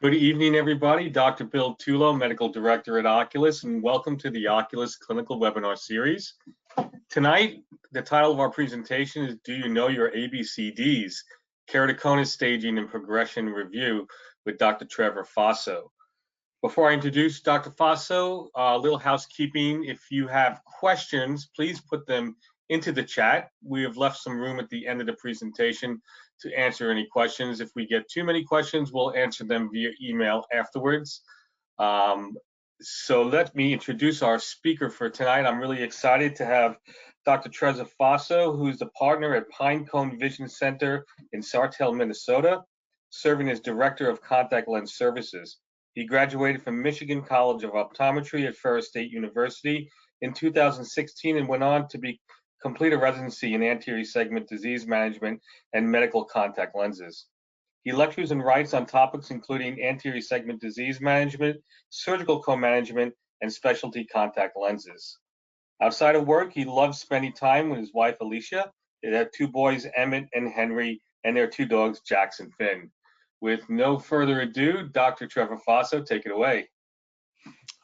Good evening, everybody. Dr. Bill Tullo, Medical Director at Oculus, and welcome to the Oculus Clinical Webinar Series. Tonight, the title of our presentation is Do You Know Your ABCDs? Keratoconus Staging and Progression Review with Dr. Trevor Fosso. Before I introduce Dr. Fosso, a little housekeeping. If you have questions, please put them into the chat. We have left some room at the end of the presentation to answer any questions. If we get too many questions, we'll answer them via email afterwards. So let me introduce our speaker for tonight. I'm really excited to have Dr. Trevor Fosso, who's the partner at Pinecone Vision Center in Sartell, Minnesota, serving as Director of Contact Lens Services. He graduated from Michigan College of Optometry at Ferris State University in 2016 and went on to complete a residency in anterior segment disease management and medical contact lenses. He lectures and writes on topics including anterior segment disease management, surgical co-management, and specialty contact lenses. Outside of work, he loves spending time with his wife, Alicia. They have two boys, Emmett and Henry, and their two dogs, Jax and Finn. With no further ado, Dr. Trevor Fosso, take it away.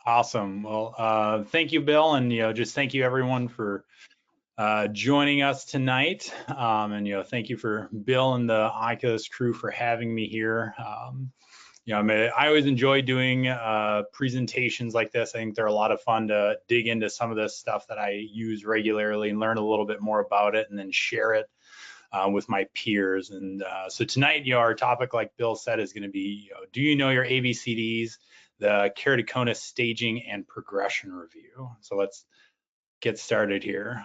Awesome. Well, thank you, Bill, and just thank you everyone for joining us tonight. And thank you for Bill and the Oculus crew for having me here. I always enjoy doing presentations like this. I think they're a lot of fun to dig into some of this stuff that I use regularly and learn a little bit more about it, and then share it with my peers. And so tonight, our topic, like Bill said, is going to be, do you know your ABCDs, the keratoconus staging and progression review. So let's get started here.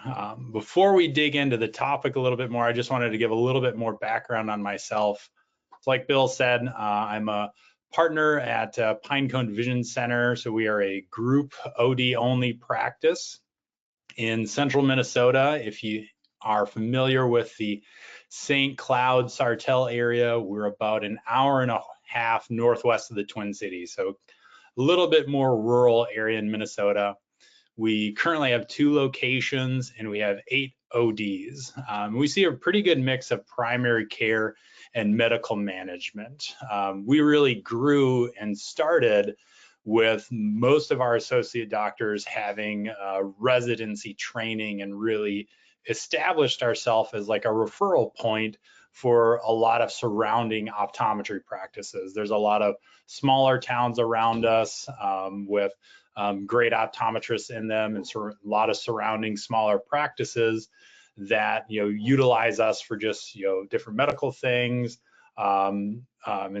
Before we dig into the topic a little bit more, I just wanted to give a little bit more background on myself. So like Bill said, I'm a partner at Pinecone Vision Center. So we are a group OD only practice in central Minnesota. If you are familiar with the St. Cloud, Sartell area, we're about an hour and a half northwest of the Twin Cities. So a little bit more rural area in Minnesota. We currently have 2 locations and we have 8 ODs. We see a pretty good mix of primary care and medical management. We really grew and started with most of our associate doctors having residency training and really established ourselves as like a referral point for a lot of surrounding optometry practices. There's a lot of smaller towns around us with great optometrists in them, and a lot of surrounding smaller practices that utilize us for just different medical things. And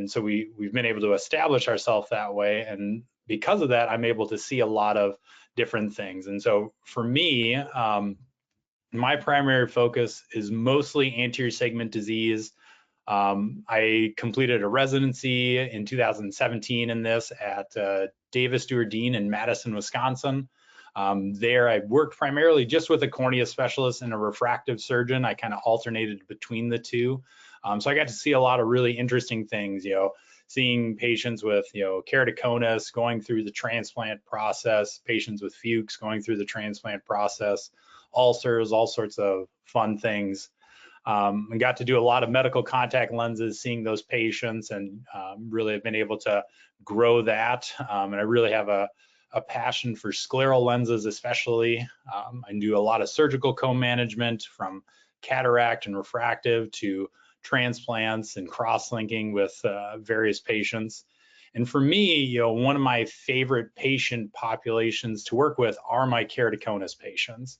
so we've been able to establish ourselves that way, and because of that, I'm able to see a lot of different things. And so for me, my primary focus is mostly anterior segment disease. I completed a residency in 2017 in this at Davis Stewart Dean in Madison, Wisconsin. There I worked primarily just with a cornea specialist and a refractive surgeon. I kind of alternated between the two. So I got to see a lot of really interesting things, seeing patients with, keratoconus going through the transplant process, patients with Fuchs going through the transplant process, ulcers, all sorts of fun things. I got to do a lot of medical contact lenses, seeing those patients, and really have been able to grow that. And I really have a passion for scleral lenses, especially. I do a lot of surgical co-management, from cataract and refractive to transplants and cross-linking with various patients. And for me, one of my favorite patient populations to work with are my keratoconus patients.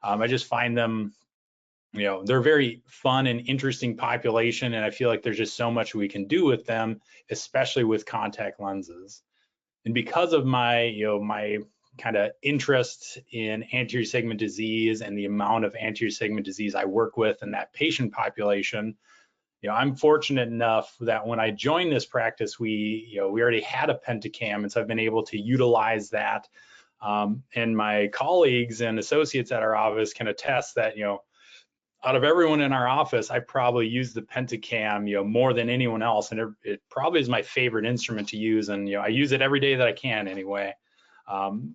I just find them, they're a very fun and interesting population, and I feel like there's just so much we can do with them, especially with contact lenses. And because of my, my kind of interest in anterior segment disease and the amount of anterior segment disease I work with in that patient population, I'm fortunate enough that when I joined this practice, we already had a Pentacam, and so I've been able to utilize that. And my colleagues and associates at our office can attest that, out of everyone in our office, I probably use the Pentacam, more than anyone else, and it probably is my favorite instrument to use, and I use it every day that I can anyway. And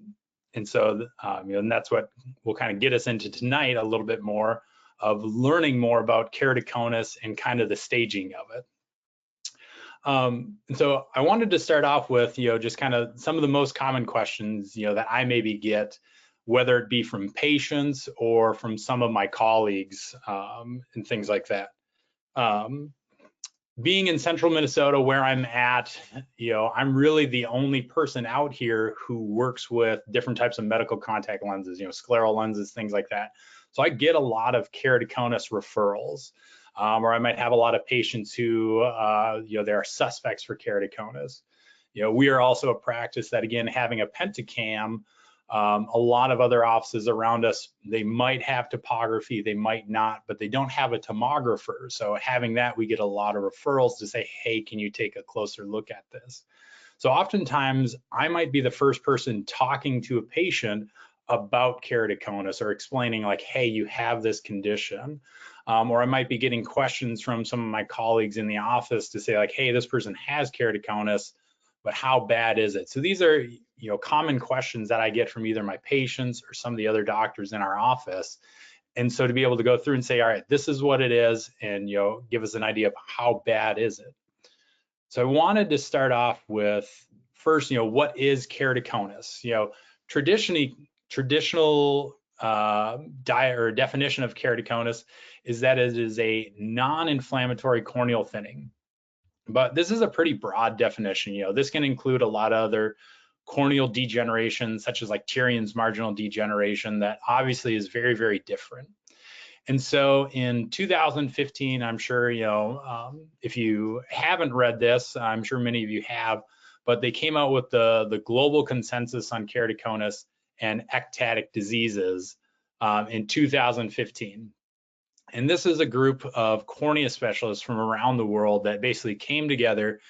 so, and that's what will kind of get us into tonight, a little bit more of learning more about keratoconus and kind of the staging of it. And so I wanted to start off with, just kind of some of the most common questions, that I maybe get, whether it be from patients or from some of my colleagues, and things like that. Being in central Minnesota where I'm at, I'm really the only person out here who works with different types of medical contact lenses, scleral lenses, things like that. So I get a lot of keratoconus referrals, or I might have a lot of patients who, there are suspects for keratoconus. We are also a practice that, again, having a Pentacam, a lot of other offices around us, they might have topography, they might not, but they don't have a tomographer. So having that, we get a lot of referrals to say, hey, can you take a closer look at this? So oftentimes I might be the first person talking to a patient about keratoconus or explaining like, hey, you have this condition. Or I might be getting questions from some of my colleagues in the office to say like, hey, this person has keratoconus, but how bad is it? So these are, common questions that I get from either my patients or some of the other doctors in our office. And so to be able to go through and say, all right, this is what it is, and, give us an idea of how bad is it? So I wanted to start off with first, what is keratoconus? Traditional diet or definition of keratoconus is that it is a non-inflammatory corneal thinning. But this is a pretty broad definition. This can include a lot of other corneal degeneration, such as like Tyrion's marginal degeneration, that obviously is very, very different. And so in 2015, I'm sure, if you haven't read this, I'm sure many of you have, but they came out with the global consensus on keratoconus and ectatic diseases in 2015. And this is a group of cornea specialists from around the world that basically came together,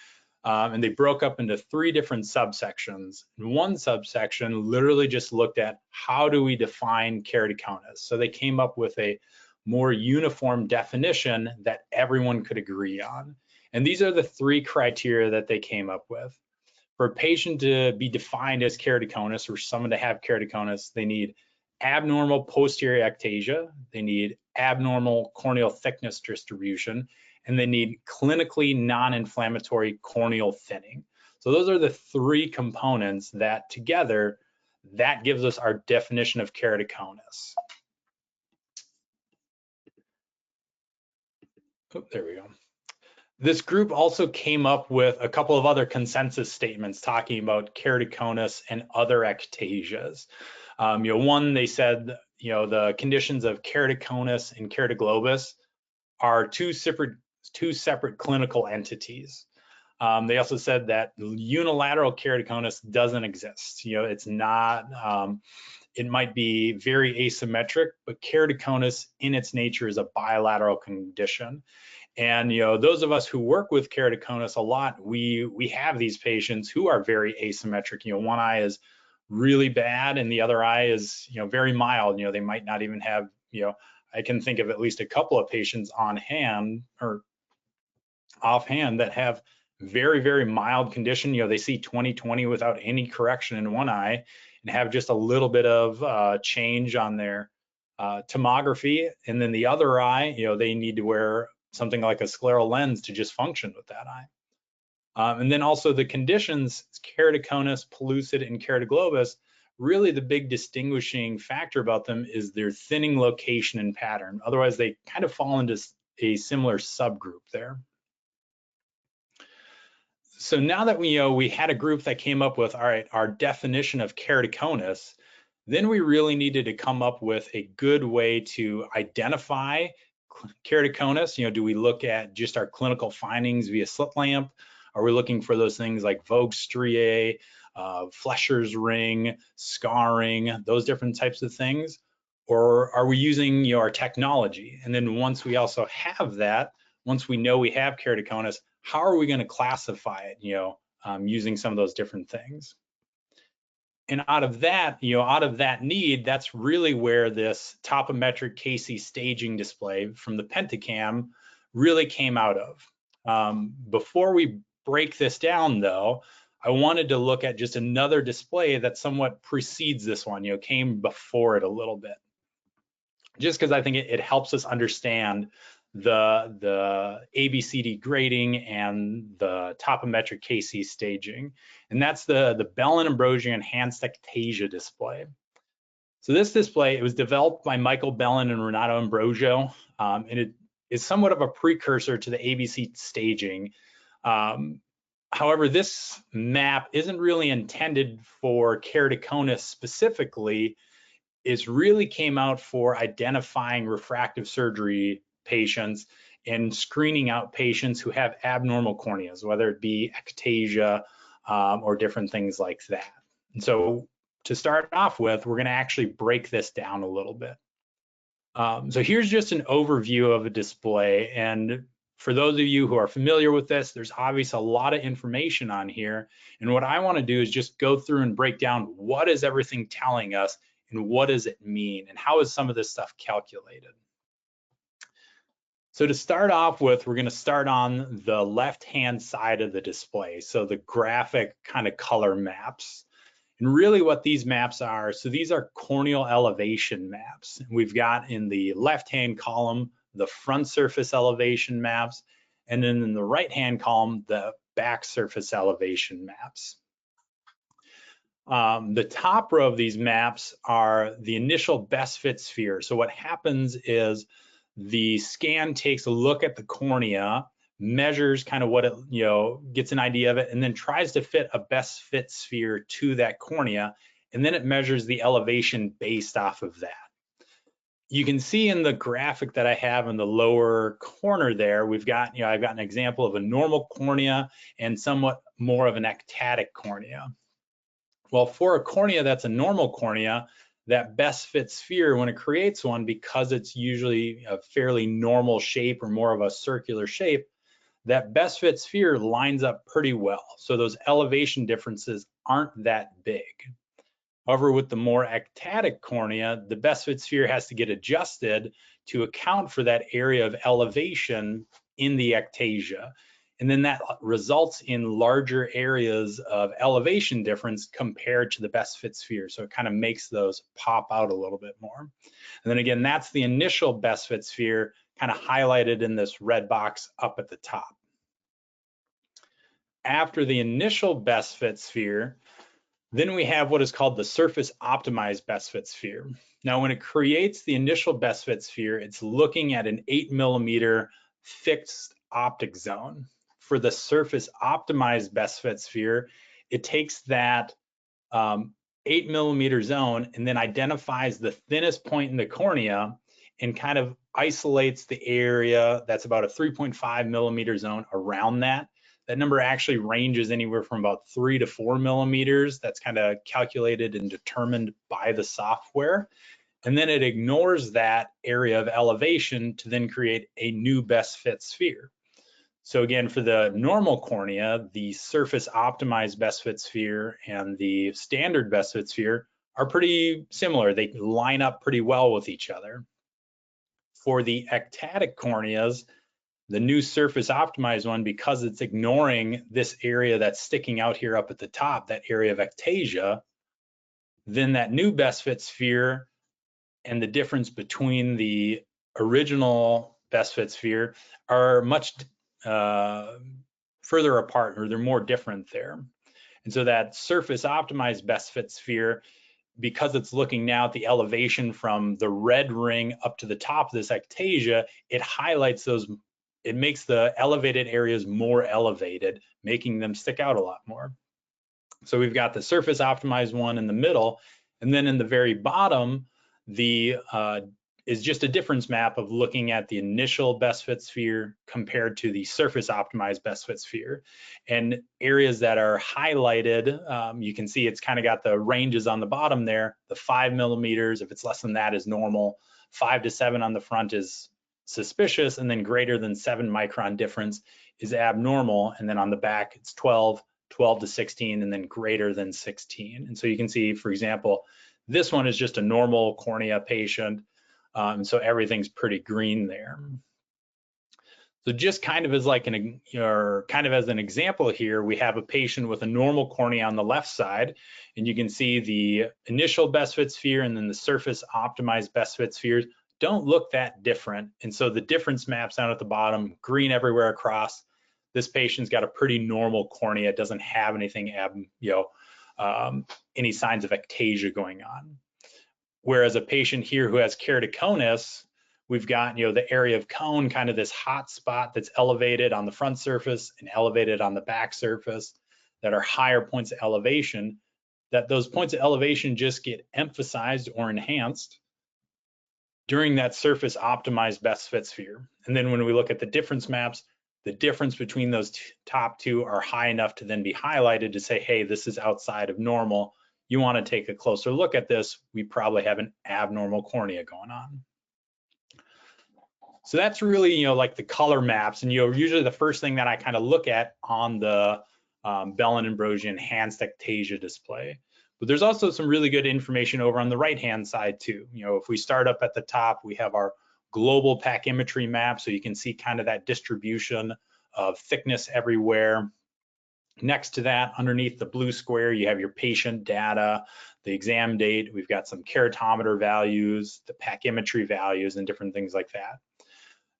and they broke up into 3 different subsections. And one subsection literally just looked at how do we define keratoconus. So they came up with a more uniform definition that everyone could agree on. And these are the 3 criteria that they came up with. For a patient to be defined as keratoconus, or someone to have keratoconus, they need abnormal posterior ectasia, they need abnormal corneal thickness distribution, and they need clinically non-inflammatory corneal thinning. So those are the 3 components that together, that gives us our definition of keratoconus. Oh, there we go. This group also came up with a couple of other consensus statements talking about keratoconus and other ectasias. One, they said, the conditions of keratoconus and keratoglobus are two separate clinical entities. They also said that unilateral keratoconus doesn't exist. It's not, it might be very asymmetric, but keratoconus in its nature is a bilateral condition. And those of us who work with keratoconus a lot, we have these patients who are very asymmetric. One eye is really bad and the other eye is very mild. They might not even have, I can think of at least a couple of patients on hand or offhand that have very, very mild condition. They see 20/20 without any correction in one eye and have just a little bit of change on their tomography. And then the other eye, they need to wear something like a scleral lens to just function with that eye. And then also the conditions, keratoconus, pellucid, and keratoglobus, really the big distinguishing factor about them is their thinning location and pattern. Otherwise, they kind of fall into a similar subgroup there. So now that we had a group that came up with, all right, our definition of keratoconus, then we really needed to come up with a good way to identify keratoconus. Do we look at just our clinical findings via slit lamp? Are we looking for those things like Vogt striae, Flesher's ring, scarring, those different types of things? Or are we using our technology? And then once we also have that, once we know we have keratoconus, how are we going to classify it, using some of those different things? And out of that need, that's really where this Topometric Casey staging display from the Pentacam really came out of. Before we break this down though, I wanted to look at just another display that somewhat precedes this one, came before it a little bit. Just because I think it helps us understand the ABCD grading and the Topometric Casey staging. And that's the Belin Ambrosia Enhanced Ectasia display. So this display, it was developed by Michael Belin and Renato Ambrosio, and it is somewhat of a precursor to the ABC staging. However, this map isn't really intended for keratoconus specifically. It really came out for identifying refractive surgery patients and screening out patients who have abnormal corneas, whether it be ectasia or different things like that. And so to start off with, we're going to actually break this down a little bit. So here's just an overview of a display. And for those of you who are familiar with this, there's obviously a lot of information on here. And what I want to do is just go through and break down what is everything telling us and what does it mean and how is some of this stuff calculated. So to start off with, we're going to start on the left-hand side of the display. So the graphic kind of color maps. And really what these maps are, so these are corneal elevation maps. We've got in the left-hand column, the front surface elevation maps, and then in the right-hand column, the back surface elevation maps. The top row of these maps are the initial best fit sphere. So what happens is the scan takes a look at the cornea, measures kind of what it, gets an idea of it, and then tries to fit a best fit sphere to that cornea, and then it measures the elevation based off of that. You can see in the graphic that I have in the lower corner there, we've got, I've got an example of a normal cornea and somewhat more of an ectatic cornea. Well, for a cornea that's a normal cornea, that best fit sphere, when it creates one, because it's usually a fairly normal shape or more of a circular shape, that best fit sphere lines up pretty well. So those elevation differences aren't that big. However, with the more ectatic cornea, the best fit sphere has to get adjusted to account for that area of elevation in the ectasia. And then that results in larger areas of elevation difference compared to the best fit sphere. So it kind of makes those pop out a little bit more. And then again, that's the initial best fit sphere kind of highlighted in this red box up at the top. After the initial best fit sphere, then we have what is called the surface optimized best fit sphere. Now, when it creates the initial best fit sphere, it's looking at an 8mm fixed optic zone. For the surface optimized best fit sphere, it takes that 8mm zone and then identifies the thinnest point in the cornea and kind of isolates the area that's about a 3.5mm zone around that. That number actually ranges anywhere from about 3 to 4mm. That's kind of calculated and determined by the software. And then it ignores that area of elevation to then create a new best fit sphere. So again, for the normal cornea, the surface optimized best fit sphere and the standard best fit sphere are pretty similar. They line up pretty well with each other. For the ectatic corneas, the new surface optimized one, because it's ignoring this area that's sticking out here up at the top, that area of ectasia, then that new best fit sphere and the difference between the original best fit sphere are much further apart, or they're more different there. And so that surface optimized best fit sphere, because it's looking now at the elevation from the red ring up to the top of this ectasia, it highlights those, it makes the elevated areas more elevated, making them stick out a lot more. So we've got the surface optimized one in the middle, and then in the very bottom, the is just a difference map of looking at the initial best fit sphere compared to the surface optimized best fit sphere. And areas that are highlighted, you can see it's kind of got the ranges on the bottom there. The 5mm, if it's less than that, is normal. 5 to 7 on the front is suspicious, and then greater than 7 micron difference is abnormal. And then on the back, it's 12, 12 to 16, and then greater than 16. And so you can see, for example, this one is just a normal cornea patient. So everything's pretty green there. So just kind of as like as an example here, we have a patient with a normal cornea on the left side, and you can see the initial best fit sphere and then the surface optimized best fit spheres don't look that different. And so the difference maps down at the bottom, green everywhere across. This patient's got a pretty normal cornea, doesn't have anything, any signs of ectasia going on. Whereas a patient here who has keratoconus, we've got, the area of cone, kind of this hot spot that's elevated on the front surface and elevated on the back surface, that are higher points of elevation, that those points of elevation just get emphasized or enhanced during that surface optimized best fit sphere. And then when we look at the difference maps, the difference between those top two are high enough to then be highlighted to say, hey, this is outside of normal. You want to take a closer look at this. We probably have an abnormal cornea going on. So that's really, like the color maps. And, usually the first thing that I kind of look at on the Belin Ambrosia enhanced ectasia display. But there's also some really good information over on the right-hand side too. If we start up at the top, we have our global pachymetry map, so you can see kind of that distribution of thickness everywhere. Next to that, underneath the blue square, you have your patient data, the exam date. We've got some keratometer values, the pachymetry values, and different things like that.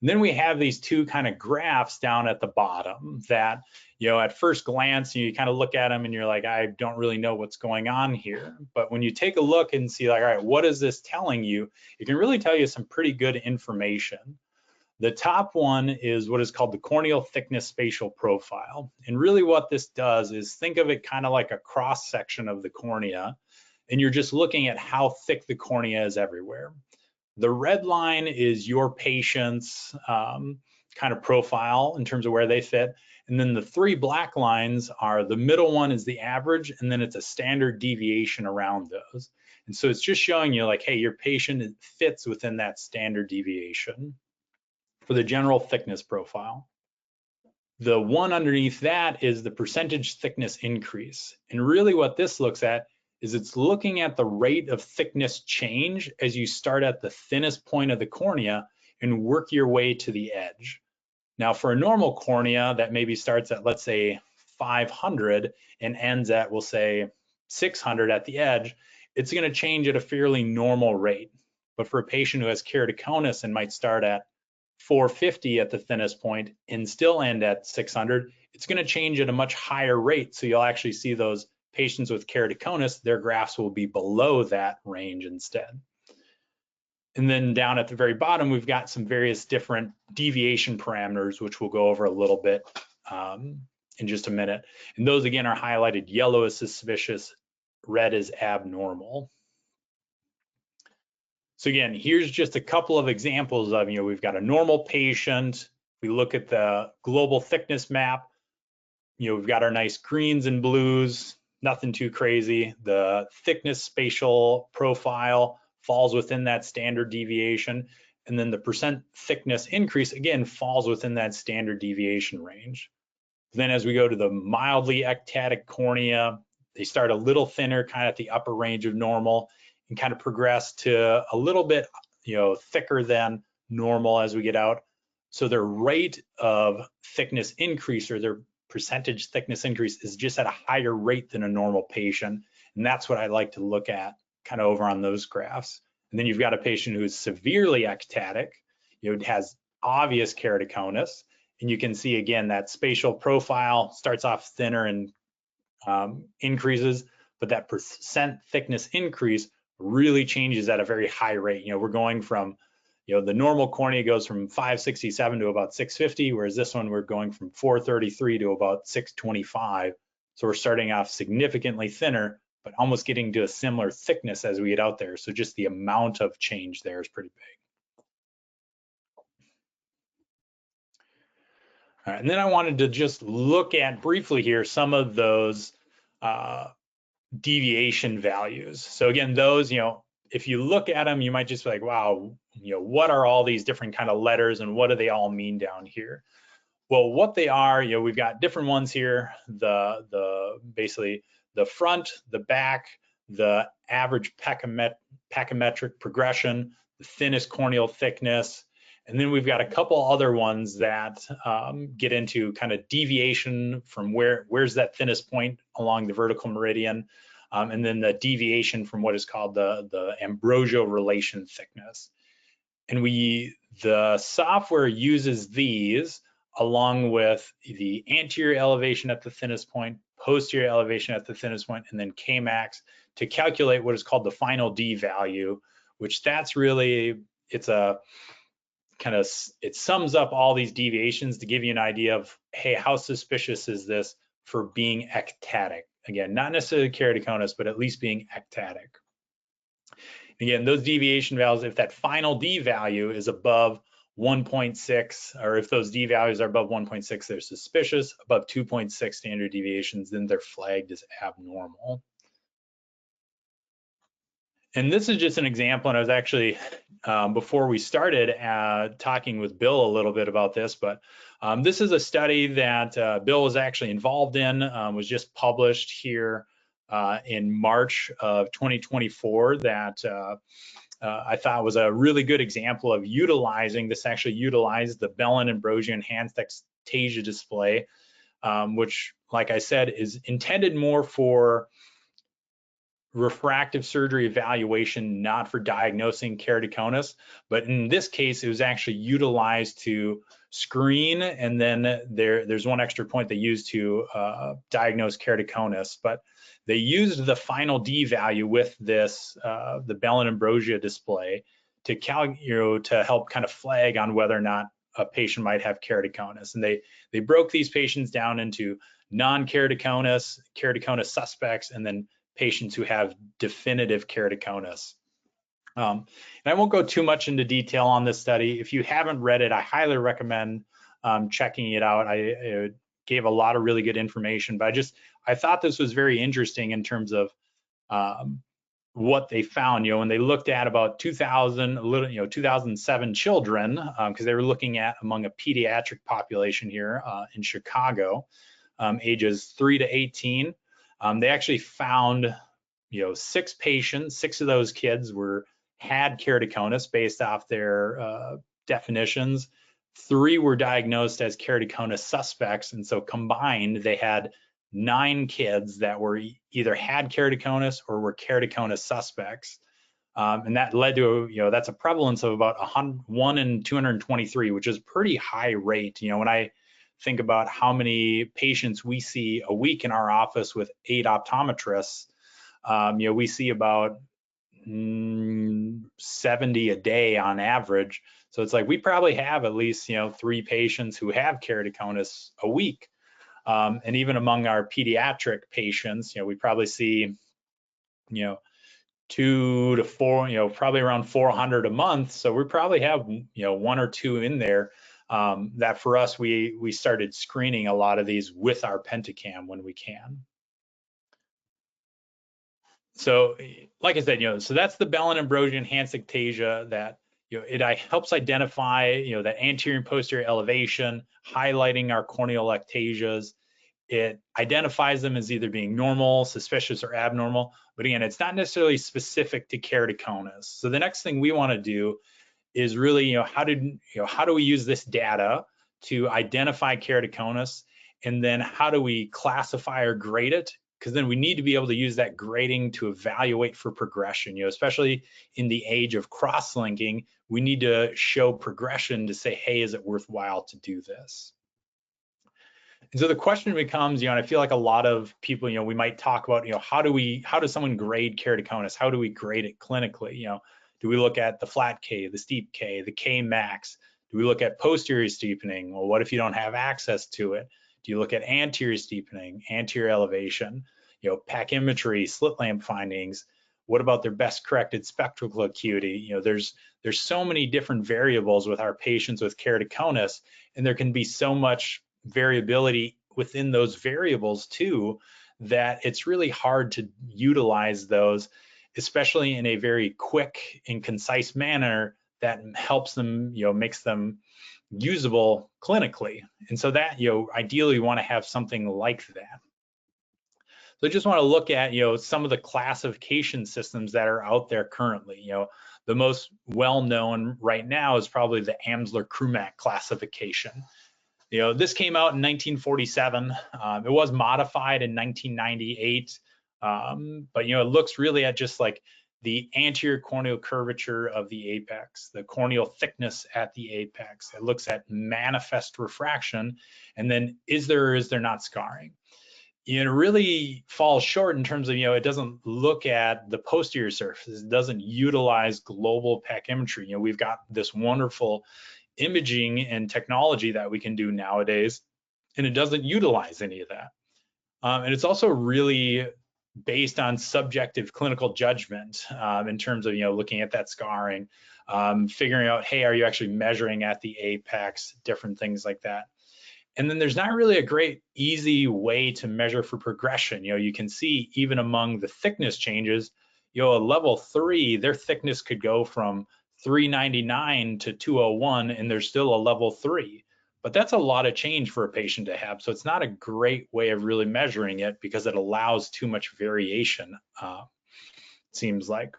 And then we have these two kind of graphs down at the bottom that, at first glance, you kind of look at them and you're like, I don't really know what's going on here. But when you take a look and see like, all right, what is this telling you? It can really tell you some pretty good information. The top one is what is called the corneal thickness spatial profile. And really what this does is think of it kind of like a cross section of the cornea. And you're just looking at how thick the cornea is everywhere. The red line is your patient's kind of profile in terms of where they fit. And then the three black lines are, the middle one is the average, and then it's a standard deviation around those. And so it's just showing you like, hey, your patient fits within that standard deviation for the general thickness profile. The one underneath that is the percentage thickness increase. And really what this looks at is it's looking at the rate of thickness change as you start at the thinnest point of the cornea and work your way to the edge. Now for a normal cornea that maybe starts at, let's say 500 and ends at, we'll say 600 at the edge, it's going to change at a fairly normal rate. But for a patient who has keratoconus and might start at 450 at the thinnest point and still end at 600, it's going to change at a much higher rate. So you'll actually see those patients with keratoconus, their graphs will be below that range instead. And then down at the very bottom, we've got some various different deviation parameters, which we'll go over a little bit in just a minute. And those again are highlighted. Yellow is suspicious, red is abnormal. So again, here's just a couple of examples of, we've got a normal patient. We look at the global thickness map. We've got our nice greens and blues, nothing too crazy. The thickness spatial profile falls within that standard deviation. And then the percent thickness increase, again, falls within that standard deviation range. Then as we go to the mildly ectatic cornea, they start a little thinner, kind of at the upper range of normal, and kind of progress to a little bit, thicker than normal as we get out. So their rate of thickness increase, or their percentage thickness increase, is just at a higher rate than a normal patient. And that's what I like to look at kind of over on those graphs. And then you've got a patient who is severely ectatic, has obvious keratoconus, and you can see again that spatial profile starts off thinner and increases, but that percent thickness increase really changes at a very high rate. We're going from, the normal cornea goes from 567 to about 650, whereas this one we're going from 433 to about 625. So we're starting off significantly thinner, but almost getting to a similar thickness as we get out there. So just the amount of change there is pretty big. All right, and then I wanted to just look at briefly here some of those deviation values. So again, those, if you look at them, you might just be like, wow, what are all these different kind of letters and what do they all mean down here? Well, what they are, we've got different ones here. Basically the front, the back, the average pachymetric progression, the thinnest corneal thickness, and then we've got a couple other ones that get into kind of deviation from where's that thinnest point along the vertical meridian, and then the deviation from what is called the ambrosial relation thickness. And the software uses these along with the anterior elevation at the thinnest point, posterior elevation at the thinnest point, and then Kmax to calculate what is called the final D value, which that's really, it's a kind of, it sums up all these deviations to give you an idea of, hey, how suspicious is this for being ectatic? Again, not necessarily keratoconus, but at least being ectatic. Again, those deviation values, if that final D value is above 1.6, or if those D values are above 1.6, they're suspicious. Above 2.6 standard deviations, then they're flagged as abnormal. And this is just an example, and I was actually, before we started, talking with Bill a little bit about this, but this is a study that Bill was actually involved in, was just published here in March of 2024 that I thought was a really good example of utilizing, this actually utilized the Belin Ambrosia Enhanced Ectasia display, which, like I said, is intended more for refractive surgery evaluation, not for diagnosing keratoconus. But in this case, it was actually utilized to screen, and then there's one extra point they used to diagnose keratoconus. But they used the final D value with this, the Belin Ambrosia display to to help kind of flag on whether or not a patient might have keratoconus. And they broke these patients down into non-keratoconus, keratoconus suspects, and then patients who have definitive keratoconus. And I won't go too much into detail on this study. If you haven't read it, I highly recommend checking it out. I gave a lot of really good information, but I thought this was very interesting in terms of what they found. When they looked at about 2007 children, because they were looking at among a pediatric population here in Chicago, ages 3 to 18. They actually found, 6 patients. 6 of those kids had keratoconus based off their definitions. 3 were diagnosed as keratoconus suspects, and so combined, they had 9 kids that were either had keratoconus or were keratoconus suspects, and that led to that's a prevalence of about 1 in 223, which is a pretty high rate. When I think about how many patients we see a week in our office with 8 optometrists, we see about 70 a day on average. So it's like we probably have at least 3 patients who have keratoconus a week. And even among our pediatric patients, we probably see 2 to 4, probably around 400 a month. So we probably have 1 or 2 in there. That for us, we started screening a lot of these with our Pentacam when we can. So like I said, so that's the Belin Ambrosia Enhanced Ectasia that, it helps identify, that anterior and posterior elevation, highlighting our corneal ectasias. It identifies them as either being normal, suspicious, or abnormal. But again, it's not necessarily specific to keratoconus. So the next thing we want to do is really, how do we use this data to identify keratoconus, and then how do we classify or grade it? Because then we need to be able to use that grading to evaluate for progression. Especially in the age of cross-linking, we need to show progression to say, hey, is it worthwhile to do this? And so the question becomes, and I feel like a lot of people, we might talk about, how does someone grade keratoconus? How do we grade it clinically? Do we look at the flat K, the steep K, the K max? Do we look at posterior steepening? Well, what if you don't have access to it? Do you look at anterior steepening, anterior elevation, pachymetry, slit lamp findings? What about their best corrected spectral acuity? There's so many different variables with our patients with keratoconus, and there can be so much variability within those variables too, that it's really hard to utilize those, especially in a very quick and concise manner that helps them, makes them usable clinically. And so that, ideally we want to have something like that. So I just want to look at, some of the classification systems that are out there currently. The most well-known right now is probably the Amsler-Krumak classification. This came out in 1947. It was modified in 1998, but it looks really at just like the anterior corneal curvature of the apex, the corneal thickness at the apex. It looks at manifest refraction, and then is there or is there not scarring? It really falls short in terms of, it doesn't look at the posterior surface. It doesn't utilize global pachymetry. We've got this wonderful imaging and technology that we can do nowadays, and it doesn't utilize any of that. And it's also really based on subjective clinical judgment in terms of, looking at that scarring, figuring out, hey, are you actually measuring at the apex, different things like that. And then there's not really a great easy way to measure for progression. You can see even among the thickness changes, a level 3, their thickness could go from 399 to 201, and there's still a level 3. But that's a lot of change for a patient to have. So it's not a great way of really measuring it because it allows too much variation, seems like.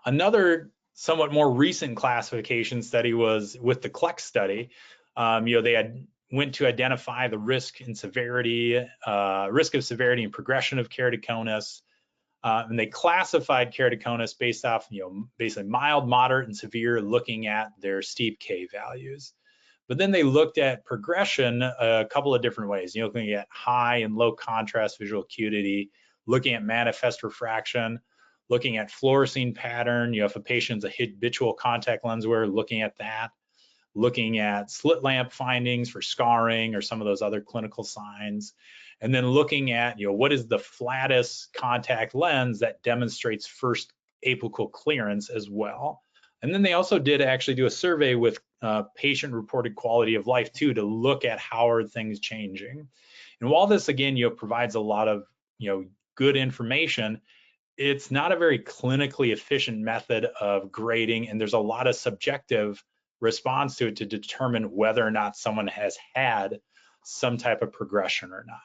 Another somewhat more recent classification study was with the CLEX study. They went to identify the risk of severity and progression of keratoconus. And they classified keratoconus based off, basically mild, moderate, and severe, looking at their steep K values. But then they looked at progression a couple of different ways, looking at high and low contrast visual acuity, looking at manifest refraction, looking at fluorescein pattern, if a patient's a habitual contact lens wearer, looking at that, looking at slit lamp findings for scarring or some of those other clinical signs, and then looking at, what is the flattest contact lens that demonstrates first apical clearance as well. And then they also did actually do a survey with patient-reported quality of life too, to look at how are things changing. And while this, again, provides a lot of, good information, it's not a very clinically efficient method of grading, and there's a lot of subjective response to it to determine whether or not someone has had some type of progression or not.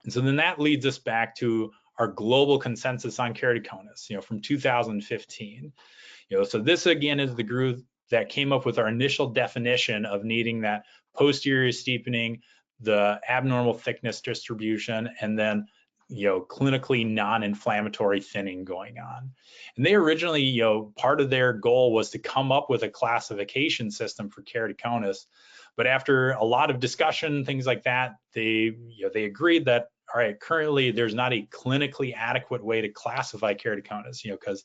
And so then that leads us back to our global consensus on keratoconus, from 2015. So this again is the group that came up with our initial definition of needing that posterior steepening, the abnormal thickness distribution, and then clinically non-inflammatory thinning going on. And they originally, part of their goal was to come up with a classification system for keratoconus. But after a lot of discussion, things like that, they agreed that, all right, currently there's not a clinically adequate way to classify keratoconus, because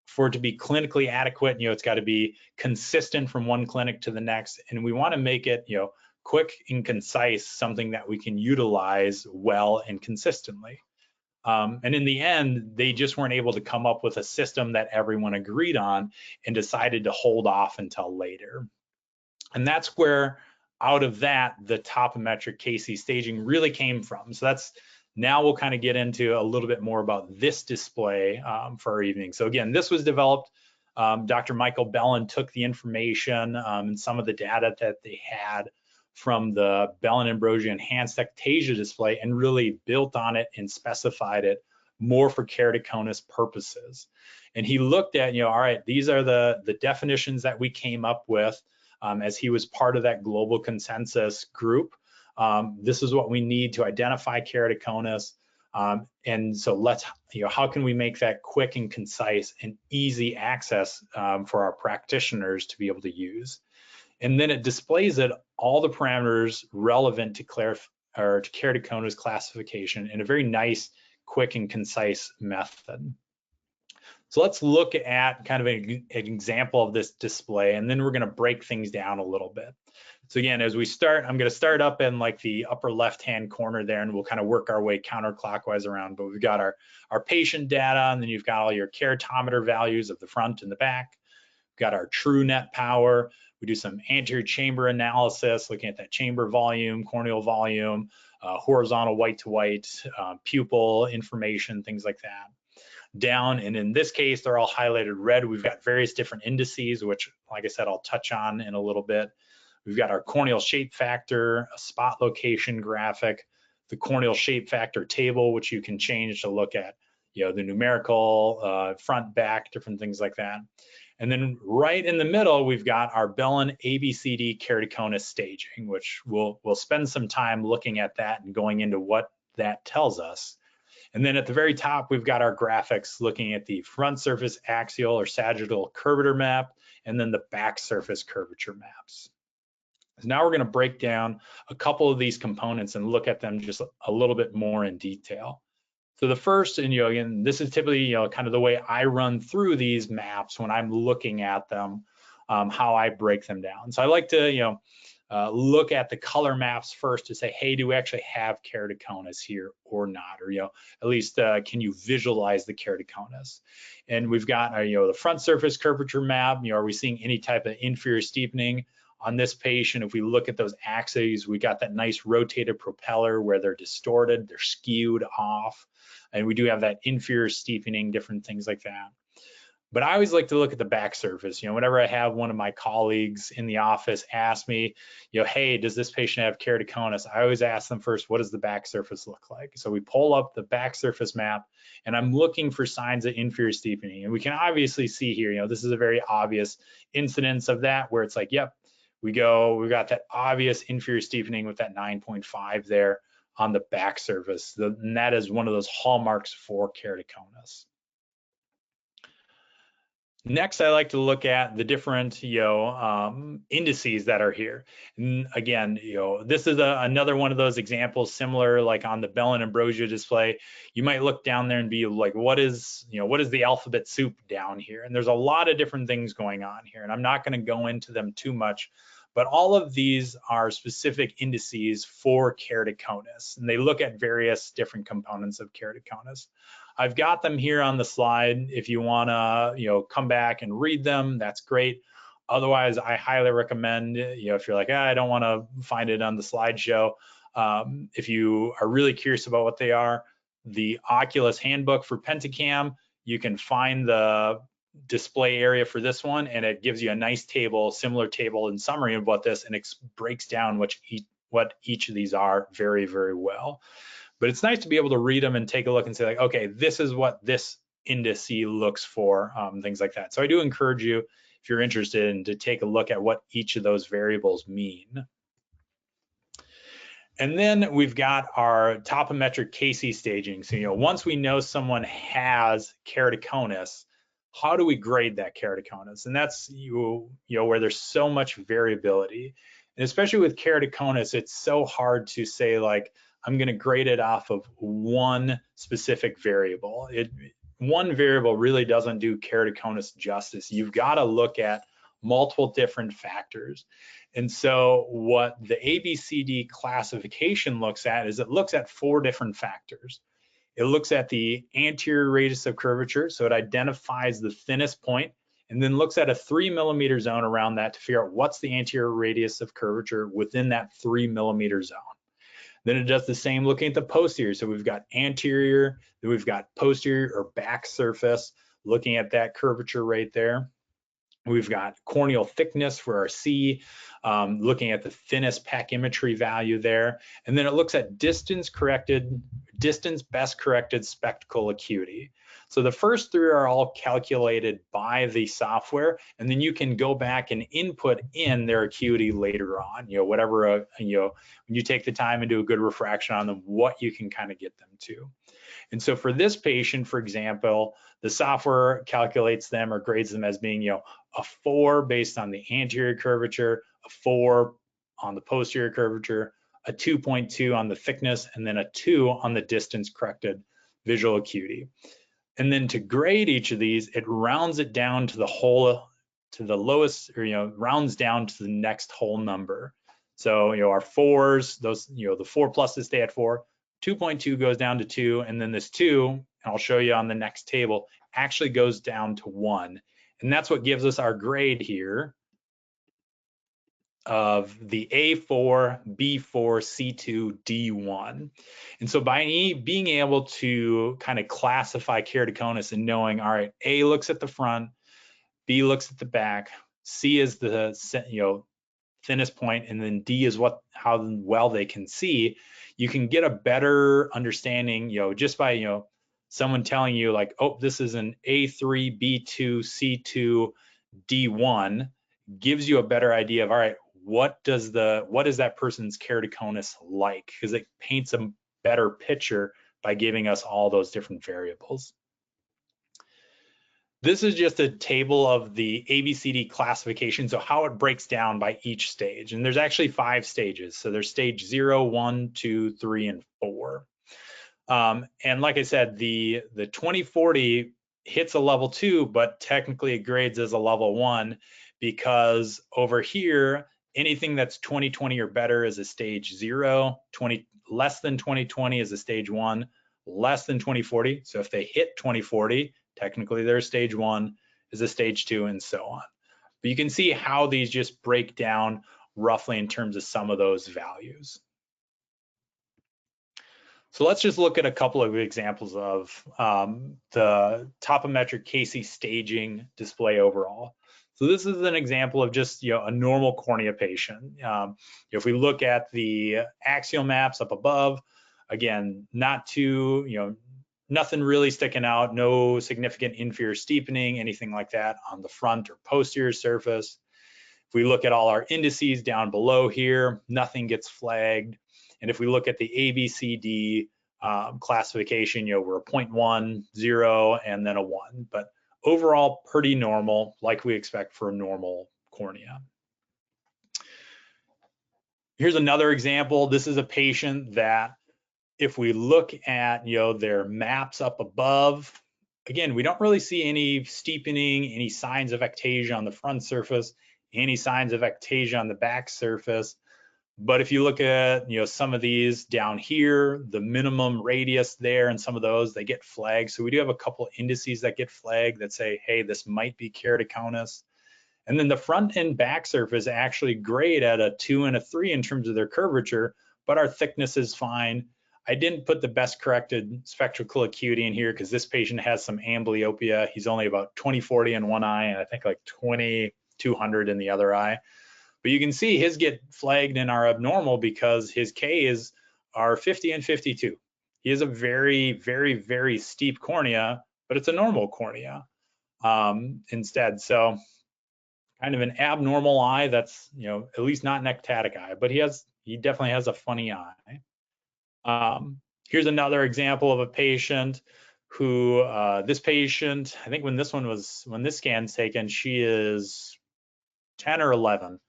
for it to be clinically adequate, it's got to be consistent from one clinic to the next. And we want to make it, quick and concise, something that we can utilize well and consistently. And in the end, they just weren't able to come up with a system that everyone agreed on and decided to hold off until later. And that's where, out of that, the Topometric Casey staging really came from. So now we'll kind of get into a little bit more about this display for our evening. So again, this was developed, Dr. Michael Belin took the information and some of the data that they had from the Belin Ambrosia enhanced ectasia display and really built on it and specified it more for keratoconus purposes. And he looked at, all right, these are the definitions that we came up with as he was part of that global consensus group. This is what we need to identify keratoconus. And so let's, how can we make that quick and concise and easy access for our practitioners to be able to use? And then it displays all the parameters relevant to keratoconus classification in a very nice, quick and concise method. So let's look at kind of an example of this display, and then we're going to break things down a little bit. So again, as we start, I'm going to start up in like the upper left-hand corner there, and we'll kind of work our way counterclockwise around. But we've got our patient data, and then you've got all your keratometer values of the front and the back. We've got our true net power. We do some anterior chamber analysis, looking at that chamber volume, corneal volume, horizontal white to white, pupil information, things like that. Down, and in this case, they're all highlighted red. We've got various different indices, which, like I said, I'll touch on in a little bit. We've got our corneal shape factor, a spot location graphic, the corneal shape factor table, which you can change to look at, the numerical, front, back, different things like that. And then right in the middle, we've got our Belin ABCD keratoconus staging, which we'll spend some time looking at that and going into what that tells us. And then at the very top, we've got our graphics looking at the front surface axial or sagittal curvature map, and then the back surface curvature maps. So now we're going to break down a couple of these components and look at them just a little bit more in detail. So the first, and again, this is typically kind of the way I run through these maps when I'm looking at them, how I break them down. So I like to look at the color maps first to say, hey, do we actually have keratoconus here or not? Or at least can you visualize the keratoconus? And we've got the front surface curvature map. Are we seeing any type of inferior steepening? On this patient, if we look at those axes, we got that nice rotated propeller where they're distorted, they're skewed off, and we do have that inferior steepening, different things like that. But I always like to look at the back surface. Whenever I have one of my colleagues in the office ask me, hey, does this patient have keratoconus? I always ask them first, what does the back surface look like? So we pull up the back surface map, and I'm looking for signs of inferior steepening. And we can obviously see here, this is a very obvious incidence of that, where it's like, yep, we've got that obvious inferior steepening with that 9.5 there on the back surface. And that is one of those hallmarks for keratoconus. Next, I like to look at the different indices that are here. And again, this is another one of those examples similar like on the Belin Ambrosia display. You might look down there and be like, what is the alphabet soup down here? And there's a lot of different things going on here, and I'm not going to go into them too much, but all of these are specific indices for keratoconus, and they look at various different components of keratoconus. I've got them here on the slide. If you want to, come back and read them, that's great. Otherwise, I highly recommend, if you're like, I don't want to find it on the slideshow, if you are really curious about what they are, the Oculus Handbook for Pentacam, you can find the display area for this one, and it gives you a nice table, similar table and summary of what this, and it breaks down what each of these are very, very well. But it's nice to be able to read them and take a look and say, like, okay, this is what this indice looks for, things like that. So I do encourage you, if you're interested, to take a look at what each of those variables mean. And then we've got our Topometric Casey staging. So, once we know someone has keratoconus, how do we grade that keratoconus? And that's where there's so much variability. And especially with keratoconus, it's so hard to say, like, I'm going to grade it off of one specific variable. One variable really doesn't do keratoconus justice. You've got to look at multiple different factors. And so what the ABCD classification looks at is it looks at 4 different factors. It looks at the anterior radius of curvature, so it identifies the thinnest point, and then looks at a 3 millimeter zone around that to figure out what's the anterior radius of curvature within that 3 millimeter zone. Then it does the same looking at the posterior. So we've got anterior, then we've got posterior or back surface, looking at that curvature right there. We've got corneal thickness for our C, looking at the thinnest pachymetry value there. And then it looks at distance best corrected spectacle acuity. So the first 3 are all calculated by the software, and then you can go back and input in their acuity later on, whatever, when you take the time and do a good refraction on them, what you can kind of get them to. And so for this patient, for example, the software calculates them or grades them as being, a 4 based on the anterior curvature, a 4 on the posterior curvature, a 2.2 on the thickness, and then a 2 on the distance corrected visual acuity. And then to grade each of these, it rounds it down to the lowest, or rounds down to the next whole number. So our 4s, those, the 4 pluses stay at 4, 2.2 goes down to 2, and then this 2, and I'll show you on the next table, actually goes down to 1. And that's what gives us our grade here of the A4, B4, C2, D1. And so by being able to kind of classify keratoconus and knowing, all right, A looks at the front, B looks at the back, C is the thinnest point, and then D is how well they can see, you can get a better understanding, just by someone telling you like, oh, this is an A3, B2, C2, D1, gives you a better idea of, all right, what is that person's keratoconus like? Because it paints a better picture by giving us all those different variables. This is just a table of the ABCD classification, so how it breaks down by each stage. And there's actually 5 stages. So there's stage 0, 1, 2, 3, and 4. And like I said, the 2040 hits a level 2, but technically it grades as a level 1 because over here, anything that's 2020 or better is a stage 0, less than 2020 is a stage 1, less than 2040. So if they hit 2040, technically they're stage 1, is a stage 2, and so on. But you can see how these just break down roughly in terms of some of those values. So let's just look at a couple of examples of the Topometric Casey staging display overall. So this is an example of just a normal cornea patient. If we look at the axial maps up above, again, not too, nothing really sticking out, no significant inferior steepening, anything like that on the front or posterior surface. If we look at all our indices down below here, nothing gets flagged. And if we look at the ABCD classification, we're a 0.1, 0, and then a 1. But overall, pretty normal, like we expect for a normal cornea. Here's another example. This is a patient that, if we look at their maps up above, again, we don't really see any steepening, any signs of ectasia on the front surface, any signs of ectasia on the back surface. But if you look at some of these down here, the minimum radius there and some of those, they get flagged. So we do have a couple indices that get flagged that say, hey, this might be keratoconus. And then the front and back surface actually grade at a 2 and a 3 in terms of their curvature, but our thickness is fine. I didn't put the best corrected spectral acuity in here because this patient has some amblyopia. He's only about 20/40 in one eye and I think like 20/200 in the other eye. But you can see his get flagged and are abnormal because his Ks are 50 and 52. He has a very, very, very steep cornea, but it's a normal cornea instead. So kind of an abnormal eye that's, at least not an ectatic eye, but he definitely has a funny eye. Here's another example of a patient who, this patient, I think when this scan's taken, she is 10 or 11.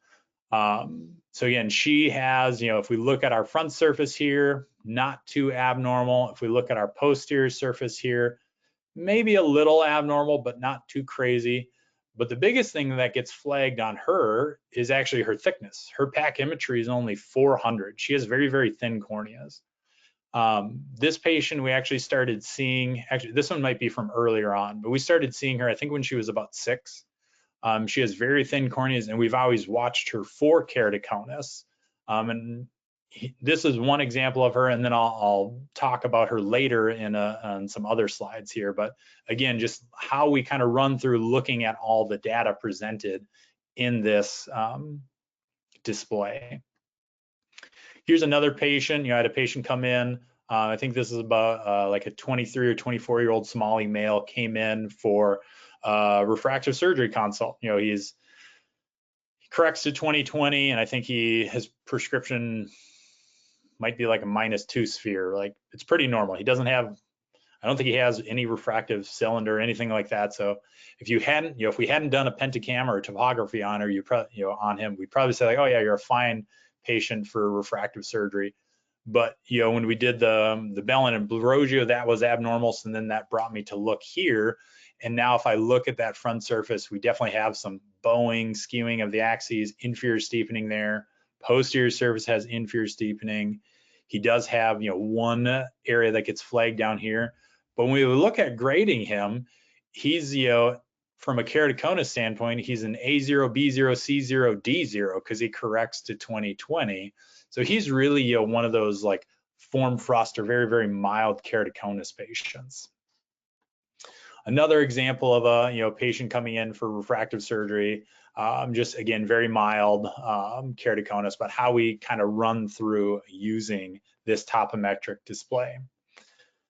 So again, she has, if we look at our front surface here, not too abnormal. If we look at our posterior surface here, maybe a little abnormal, but not too crazy. But the biggest thing that gets flagged on her is actually her thickness. Her pachymetry is only 400. She has very, very thin corneas. This patient we actually started seeing, actually this one might be from earlier on, but we started seeing her, I think when she was about 6. She has very thin corneas, and we've always watched her for keratoconus. And this is one example of her, and then I'll talk about her later on some other slides here. But again, just how we kind of run through looking at all the data presented in this display. Here's another patient. I had a patient come in. I think this is about like a 23 or 24-year-old Somali male came in for refractive surgery consult. He corrects to 20/20, and I think his prescription might be like a -2 sphere. Like it's pretty normal. He doesn't have, I don't think he has any refractive cylinder or anything like that. So if you hadn't, if we hadn't done a pentacam or a topography on her, on him, we'd probably say like, oh yeah, you're a fine patient for refractive surgery. But when we did the Belin and Brogio, that was abnormal. So then that brought me to look here. And now if I look at that front surface, we definitely have some bowing, skewing of the axes, inferior steepening there. Posterior surface has inferior steepening. He does have, one area that gets flagged down here. But when we look at grading him, he's, from a keratoconus standpoint, he's an A0, B0, C0, D0 because he corrects to 20/20. So he's really, one of those like form frost or very, very mild keratoconus patients. Another example of a patient coming in for refractive surgery, just again very mild keratoconus, but how we kind of run through using this topometric display.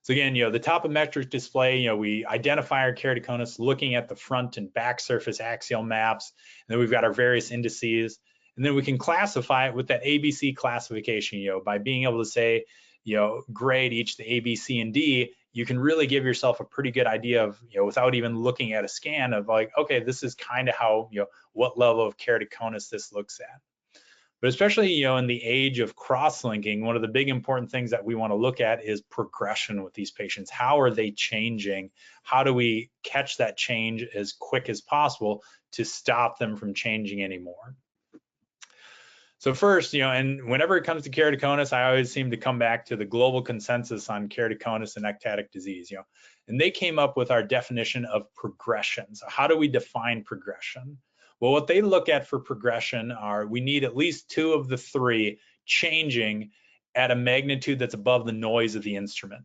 So again, the topometric display, we identify our keratoconus looking at the front and back surface axial maps, and then we've got our various indices, and then we can classify it with that ABC classification, by being able to say, grade each the A, B, C, and D, you can really give yourself a pretty good idea of, without even looking at a scan of like, okay, this is kind of how, what level of keratoconus this looks at. But especially, in the age of cross-linking, one of the big important things that we want to look at is progression with these patients. How are they changing? How do we catch that change as quick as possible to stop them from changing anymore? So first, and whenever it comes to keratoconus, I always seem to come back to the global consensus on keratoconus and ectatic disease, and they came up with our definition of progression. So how do we define progression? Well, what they look at for progression are we need at least 2 of the 3 changing at a magnitude that's above the noise of the instrument.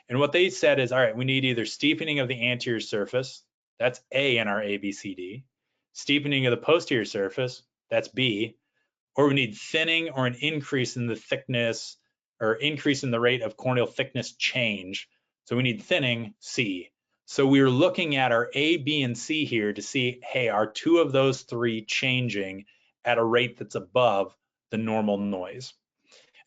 And what they said is, all right, we need either steepening of the anterior surface, that's A in our ABCD, steepening of the posterior surface, that's B, or we need thinning or an increase in the thickness or increase in the rate of corneal thickness change. So we need thinning, C. So we were looking at our A, B, and C here to see, hey, are 2 of those 3 changing at a rate that's above the normal noise?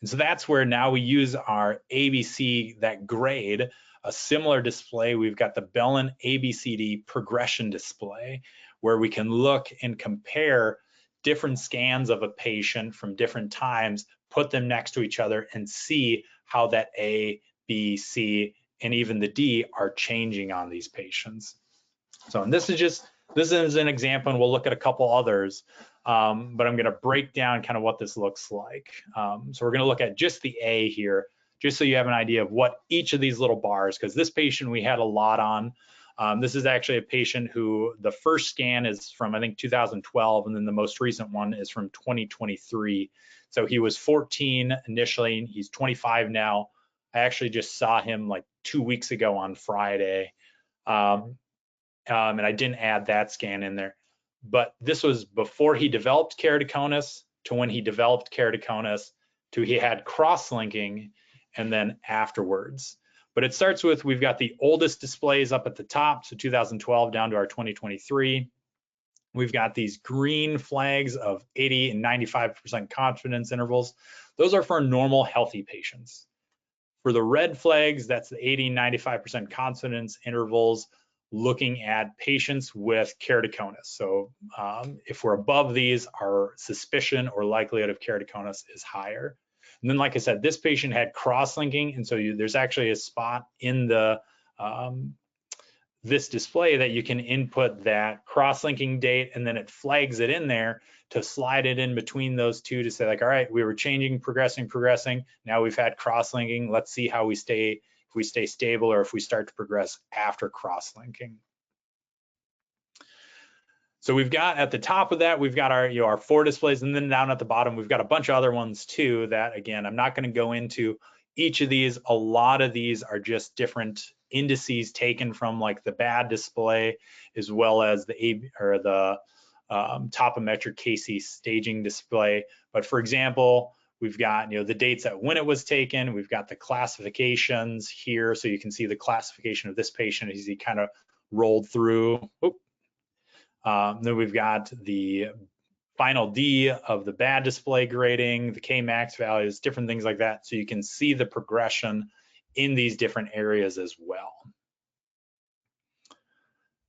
And so that's where now we use our ABC, that grade, a similar display. We've got the Belin ABCD progression display, where we can look and compare different scans of a patient from different times, put them next to each other, and see how that A, B, C, and even the D are changing on these patients. So, and this is an example, and we'll look at a couple others, but I'm going to break down kind of what this looks like. So we're going to look at just the A here, just so you have an idea of what each of these little bars, because this patient we had a lot on. This is actually a patient who the first scan is from, I think, 2012, and then the most recent one is from 2023. So he was 14 initially, and he's 25 now. I actually just saw him like 2 weeks ago on Friday, and I didn't add that scan in there. But this was before he developed keratoconus to when he developed keratoconus to he had cross-linking, and then afterwards. But it starts with, we've got the oldest displays up at the top, so 2012 down to our 2023. We've got these green flags of 80 and 95% confidence intervals. Those are for normal, healthy patients. For the red flags, that's the 80 and 95% confidence intervals looking at patients with keratoconus. So if we're above these, our suspicion or likelihood of keratoconus is higher. And then, like I said, this patient had cross-linking, and so there's actually a spot in the this display that you can input that cross-linking date, and then it flags it in there to slide it in between those two to say like, all right, we were changing, progressing. Now we've had cross-linking. Let's see how we stay, if we stay stable or if we start to progress after cross-linking. So we've got at the top of that, we've got our, our 4 displays, and then down at the bottom, we've got a bunch of other ones too that, again, I'm not going to go into each of these. A lot of these are just different indices taken from like the bad display, as well as the Topometric Casey staging display. But for example, we've got the dates at when it was taken. We've got the classifications here, so you can see the classification of this patient as he kind of rolled through. Then we've got the final D of the bad display grading, the K max values, different things like that. So you can see the progression in these different areas as well.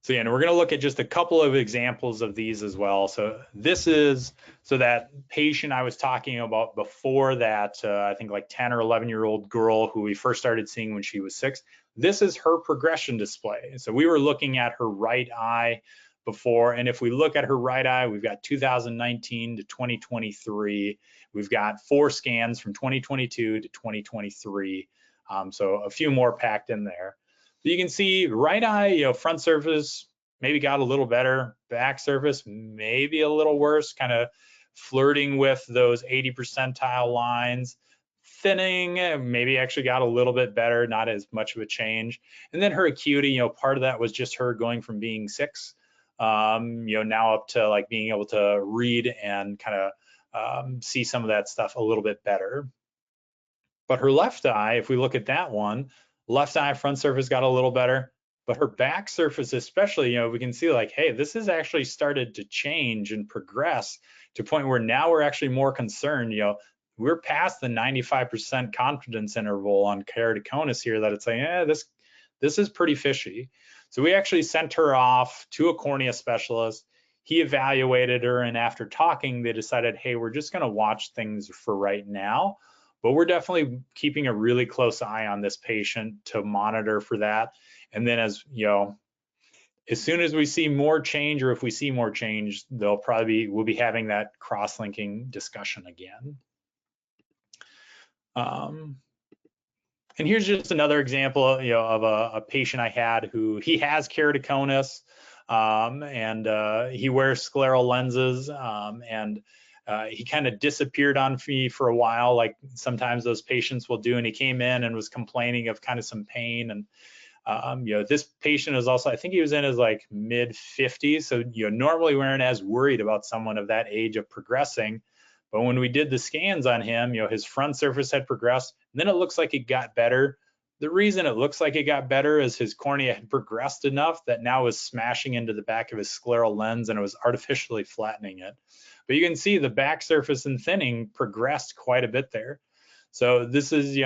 So yeah, and we're going to look at just a couple of examples of these as well. So this is, so that patient I was talking about before that, I think like 10 or 11-year-old girl who we first started seeing when she was 6, this is her progression display. So we were looking at her right eye before, and if we look at her right eye, we've got 2019 to 2023. We've got 4 scans from 2022 to 2023. So a few more packed in there. But you can see right eye, front surface maybe got a little better, back surface maybe a little worse, kind of flirting with those 80 percentile lines. Thinning maybe actually got a little bit better, not as much of a change. And then her acuity, part of that was just her going from being 6, now up to like being able to read and kind of see some of that stuff a little bit better. But her left eye, if we look at that one, left eye front surface got a little better, but her back surface especially, we can see like, hey, this has actually started to change and progress to a point where now we're actually more concerned, we're past the 95% confidence interval on keratoconus here that it's like, this is pretty fishy. So we actually sent her off to a cornea specialist. He evaluated her, and after talking, they decided, hey, we're just gonna watch things for right now, but we're definitely keeping a really close eye on this patient to monitor for that. And then as soon as we see more change, or if we see more change, we'll be having that cross-linking discussion again. And here's just another example, of a patient I had who he has keratoconus, and he wears scleral lenses, and he kind of disappeared on me for a while, like sometimes those patients will do. And he came in and was complaining of kind of some pain. And this patient is also, I think he was in his like mid 50s. So normally we aren't as worried about someone of that age of progressing. But when we did the scans on him, his front surface had progressed, and then it looks like it got better. The reason it looks like it got better is his cornea had progressed enough that now was smashing into the back of his scleral lens, and it was artificially flattening it. But you can see the back surface and thinning progressed quite a bit there. So this is,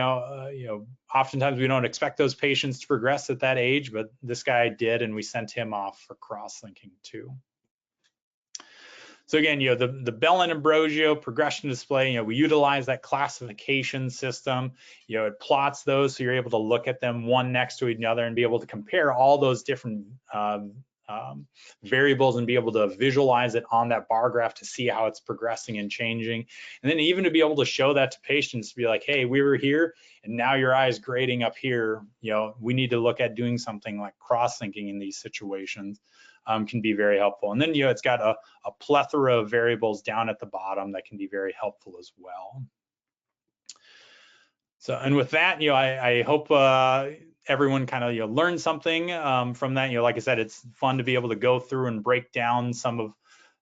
oftentimes we don't expect those patients to progress at that age, but this guy did, and we sent him off for cross-linking too. So again, the Belin Ambrosio progression display, we utilize that classification system. It plots those so you're able to look at them one next to each other and be able to compare all those different variables and be able to visualize it on that bar graph to see how it's progressing and changing. And then even to be able to show that to patients to be like, hey, we were here and now your eye is grading up here. We need to look at doing something like cross-linking in these situations. Can be very helpful. And then, it's got a plethora of variables down at the bottom that can be very helpful as well. So, and with that, I hope everyone kind of, learned something from that. Like I said, it's fun to be able to go through and break down some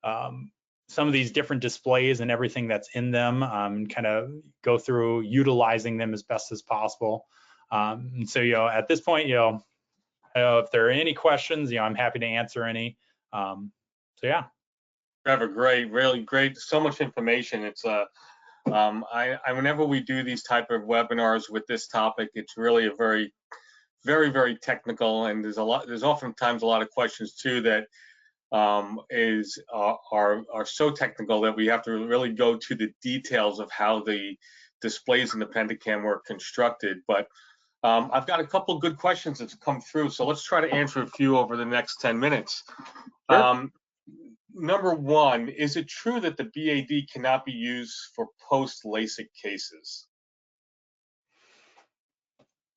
of these different displays and everything that's in them, and kind of go through utilizing them as best as possible. And so, at this point, if there are any questions, I'm happy to answer any. So yeah. Trevor, great, really great. So much information. It's whenever we do these type of webinars with this topic, it's really a very, very, very technical, and there's oftentimes a lot of questions too that are so technical that we have to really go to the details of how the displays in the Pentacam were constructed. But I've got a couple good questions that's come through, so let's try to answer a few over the next 10 minutes. Sure. Number one, is it true that the BAD cannot be used for post-LASIK cases?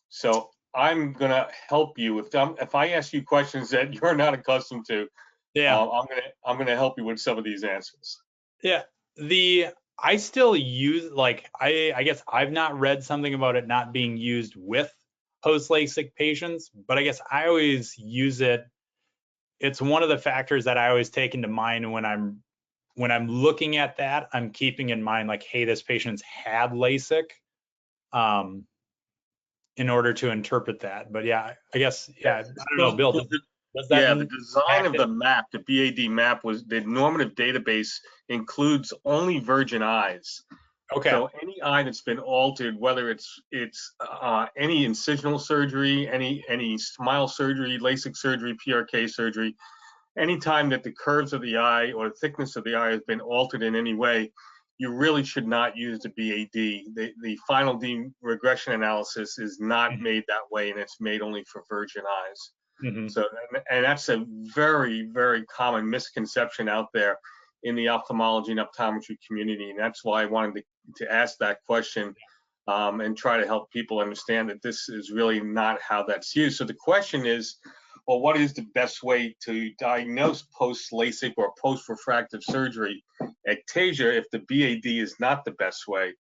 So I'm going to help you. If I ask you questions that you're not accustomed to, yeah, I'm gonna help you with some of these answers. Yeah, I still use, like, I guess I've not read something about it not being used with post-LASIK patients, but I guess I always use it. It's one of the factors that I always take into mind when I'm looking at that. I'm keeping in mind, like, hey, this patient's had LASIK, in order to interpret that. But yeah, I guess, yeah, I don't know, Bill. The design of the map, the BAD map, was the normative database includes only virgin eyes. Okay. So any eye that's been altered, whether it's any incisional surgery, any smile surgery, LASIK surgery, PRK surgery, anytime that the curves of the eye or the thickness of the eye has been altered in any way, you really should not use the BAD. The final regression analysis is not made that way, and it's made only for virgin eyes. Mm-hmm. So, and that's a very, very common misconception out there in the ophthalmology and optometry community, and that's why I wanted to ask that question, and try to help people understand that this is really not how that's used. So the question is, well, what is the best way to diagnose post-LASIK or post-refractive surgery ectasia if the BAD is not the best way?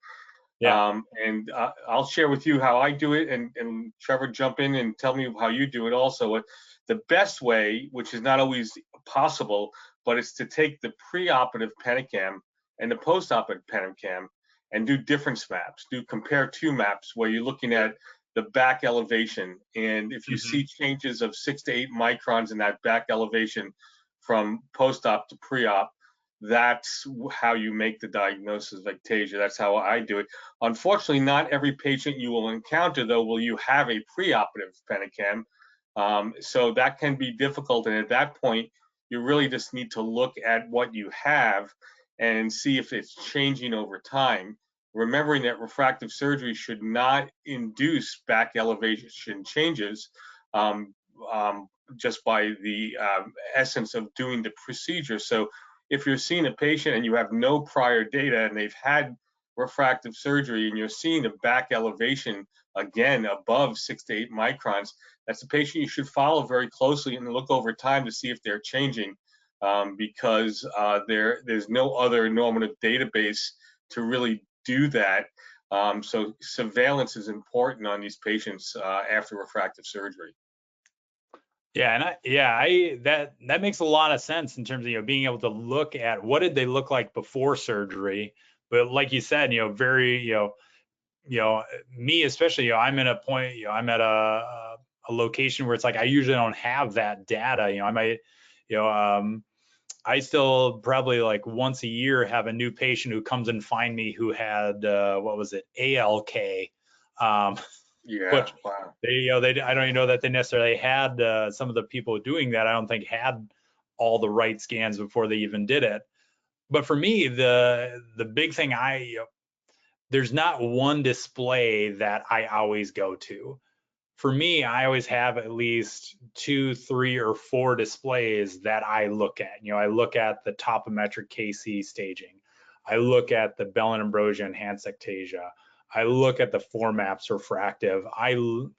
Yeah. And I'll share with you how I do it, and Trevor, jump in and tell me how you do it also. The best way, which is not always possible, but it's to take the preoperative Pentacam and the postoperative Pentacam and do difference maps, compare two maps where you're looking at the back elevation. And if you see changes of 6 to 8 microns in that back elevation from post-op to pre-op, that's how you make the diagnosis of ectasia. That's how I do it. Unfortunately, not every patient you will encounter, though, will you have a preoperative Pentacam. So that can be difficult. And at that point, you really just need to look at what you have and see if it's changing over time. Remembering that refractive surgery should not induce back elevation changes just by the essence of doing the procedure. So if you're seeing a patient and you have no prior data and they've had refractive surgery and you're seeing a back elevation again above 6 to 8 microns, that's a patient you should follow very closely and look over time to see if they're changing, because there's no other normative database to really do that. So surveillance is important on these patients after refractive surgery. Yeah, and that makes a lot of sense in terms of being able to look at what did they look like before surgery. But like you said, very me especially, I'm in a point, I'm at a location where it's like I usually don't have that data. I might, I still probably like once a year have a new patient who comes and find me who had what was it, ALK. Yeah, Which wow. I don't even know that they necessarily had some of the people doing that. I don't think had all the right scans before they even did it. But for me, the big thing there's not one display that I always go to. For me, I always have at least 2, 3, or 4 displays that I look at. I look at the Topometric Casey staging. I look at the Belin Ambrosia enhanced ectasia. I look at the Formaps refractive. And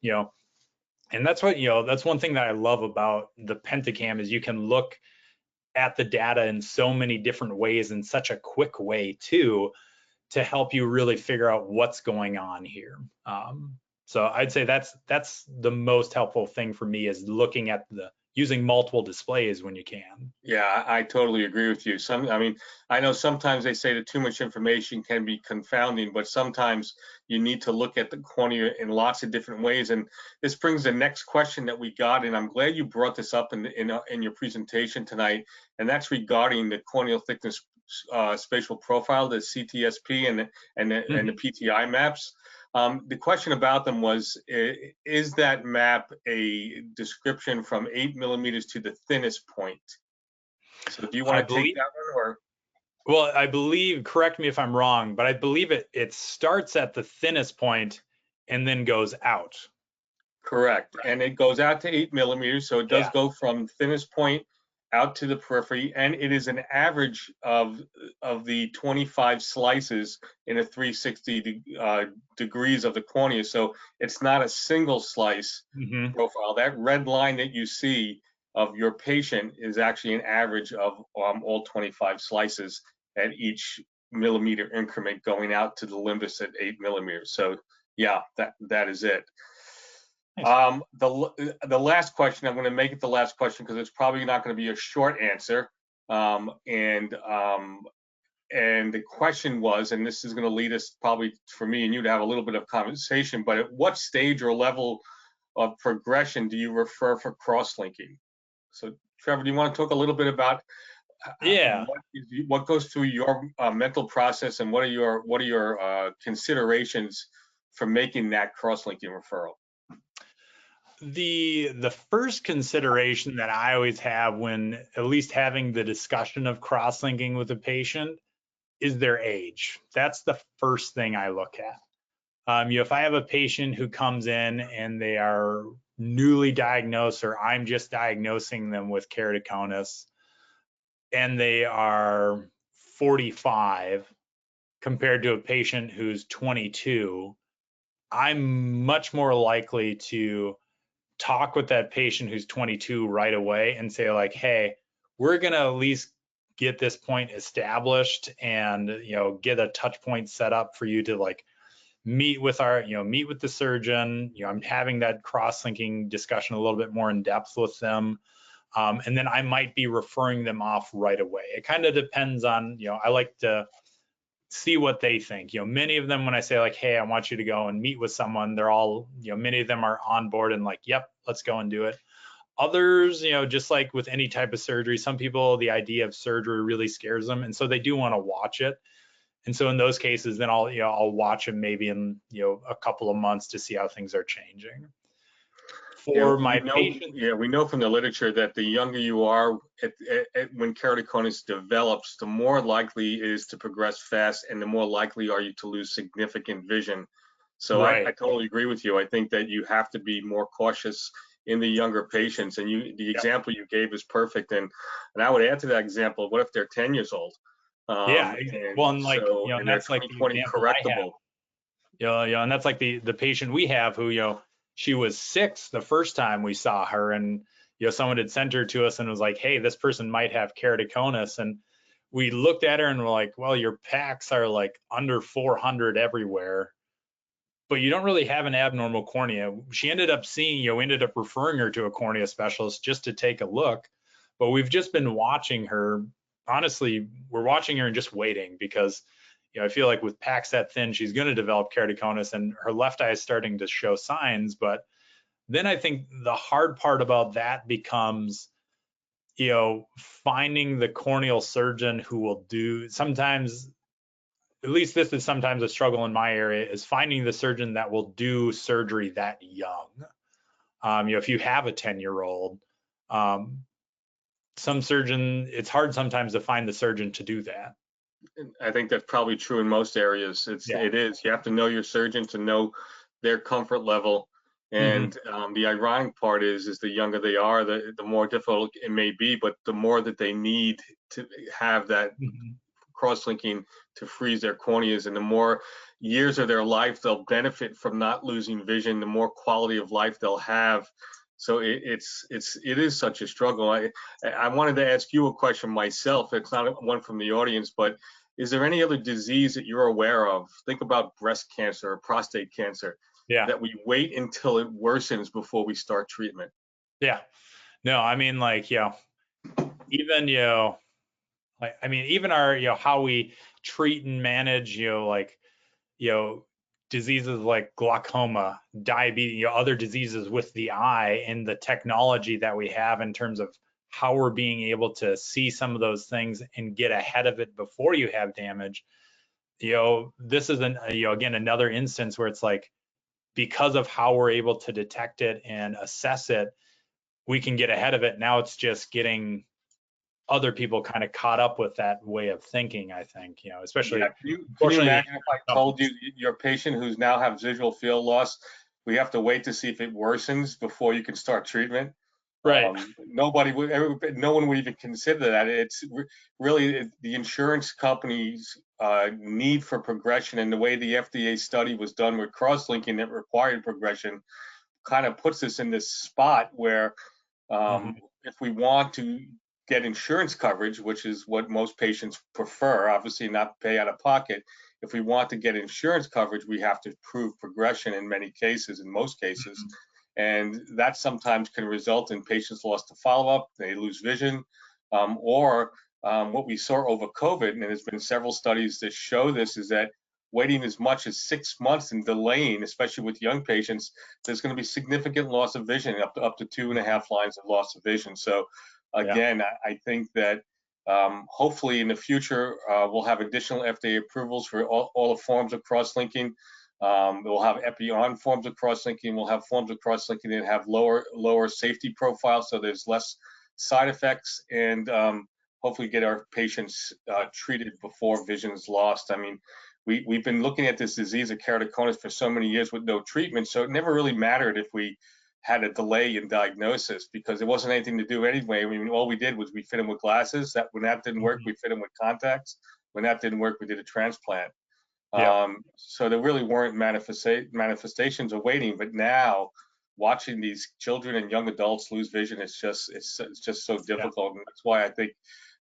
that's what, that's one thing that I love about the Pentacam is you can look at the data in so many different ways in such a quick way too, to help you really figure out what's going on here. So I'd say that's the most helpful thing for me is looking at using multiple displays when you can. Yeah, I totally agree with you. I know sometimes they say that too much information can be confounding, but sometimes you need to look at the cornea in lots of different ways. And this brings the next question that we got, and I'm glad you brought this up in your presentation tonight, and that's regarding the corneal thickness spatial profile, the CTSP and the PTI maps. The question about them was, is that map a description from 8 millimeters to the thinnest point? So do you want to take that one, or? Well, I believe, correct me if I'm wrong, but I believe it starts at the thinnest point and then goes out. Correct. And it goes out to 8 millimeters. So it does go from thinnest point out to the periphery. And it is an average of the 25 slices in a 360 degrees of the cornea. So it's not a single slice profile. That red line that you see of your patient is actually an average of all 25 slices at each millimeter increment going out to the limbus at 8 millimeters. So yeah, that is it. Nice. The last question, I'm going to make it the last question because it's probably not going to be a short answer. And the question was, and this is going to lead us probably for me and you to have a little bit of conversation, but at what stage or level of progression do you refer for cross-linking? So Trevor, do you want to talk a little bit about what goes through your mental process and what are your considerations for making that cross-linking referral? The first consideration that I always have when at least having the discussion of cross-linking with a patient is their age. That's the first thing I look at. If I have a patient who comes in and they are newly diagnosed, or I'm just diagnosing them with keratoconus, and they are 45 compared to a patient who's 22, I'm much more likely to talk with that patient who's 22 right away and say like, hey, we're going to at least get this point established and, get a touch point set up for you to like meet with the surgeon. I'm having that cross-linking discussion a little bit more in depth with them. And then I might be referring them off right away. It kind of depends on, I like to see what they think. Many of them, when I say like, hey, I want you to go and meet with someone, they're all, many of them are on board and like, yep, let's go and do it. Others, just like with any type of surgery, some people, the idea of surgery really scares them. And so they do want to watch it. And so in those cases, then I'll watch them maybe in, a couple of months to see how things are changing. Yeah, For my patient, we know from the literature that the younger you are when keratoconus develops, the more likely it is to progress fast and the more likely are you to lose significant vision. So I right. totally agree with you. I think that you have to be more cautious in the younger patients. And the example you gave is perfect. And I would add to that example, what if they're 10 years old? Yeah. And Well, and so, and and they're that's like the 20/20 example I have. correctable. And that's like the patient we have who, she was 6 the first time we saw her, and someone had sent her to us and was like, hey, this person might have keratoconus, and we looked at her and we're like, well, your packs are like under 400 everywhere, but you don't really have an abnormal cornea. She ended up seeing, we ended up referring her to a cornea specialist just to take a look, but we've just been watching her. Honestly, we're watching her and just waiting because I feel like with packs that thin, she's going to develop keratoconus, and her left eye is starting to show signs. But then I think the hard part about that becomes, finding the corneal surgeon who will do, sometimes, at least this is sometimes a struggle in my area, is finding the surgeon that will do surgery that young. If you have a 10-year-old, some surgeon, it's hard sometimes to find the surgeon to do that. I think that's probably true in most areas. It is. You have to know your surgeon to know their comfort level. And the ironic part is the younger they are, the more difficult it may be, but the more that they need to have that cross-linking to freeze their corneas, and the more years of their life they'll benefit from not losing vision, the more quality of life they'll have. So it is such a struggle. I wanted to ask you a question myself. It's not one from the audience, but is there any other disease that you're aware of? Think about breast cancer or prostate cancer. Yeah. That we wait until it worsens before we start treatment. Yeah. No, I mean, like, even, even our, how we treat and manage, diseases like glaucoma, diabetes, other diseases with the eye, and the technology that we have in terms of how we're being able to see some of those things and get ahead of it before you have damage. This is again, another instance where it's like, because of how we're able to detect it and assess it, we can get ahead of it. Now it's just getting other people kind of caught up with that way of thinking, I think, especially. Yeah. Can you imagine if I told you your patient who's now has visual field loss, we have to wait to see if it worsens before you can start treatment? Right. No one would even consider that. It's really the insurance companies' need for progression, and the way the FDA study was done with cross-linking that required progression kind of puts us in this spot where if we want to get insurance coverage, which is what most patients prefer, obviously not pay out of pocket. If we want to get insurance coverage, we have to prove progression in many cases, in most cases. And that sometimes can result in patients lost to follow-up, they lose vision, or what we saw over COVID, and there's been several studies that show this, is that waiting as much as 6 months and delaying, especially with young patients, there's going to be significant loss of vision, up to 2.5 lines of loss of vision. So again, I think that hopefully in the future, we'll have additional FDA approvals for all the forms of cross-linking. We'll have epi-on forms of cross-linking. We'll have forms of cross-linking that have lower safety profiles, so there's less side effects, and hopefully get our patients treated before vision is lost. I mean, we've been looking at this disease of keratoconus for so many years with no treatment, so it never really mattered if we had a delay in diagnosis, because it wasn't anything to do anyway. I mean, all we did was we fit them with glasses. That when that didn't work, we fit them with contacts. When that didn't work, we did a transplant. So there really weren't manifestations of waiting. But now, watching these children and young adults lose vision, it's just so difficult, and that's why I think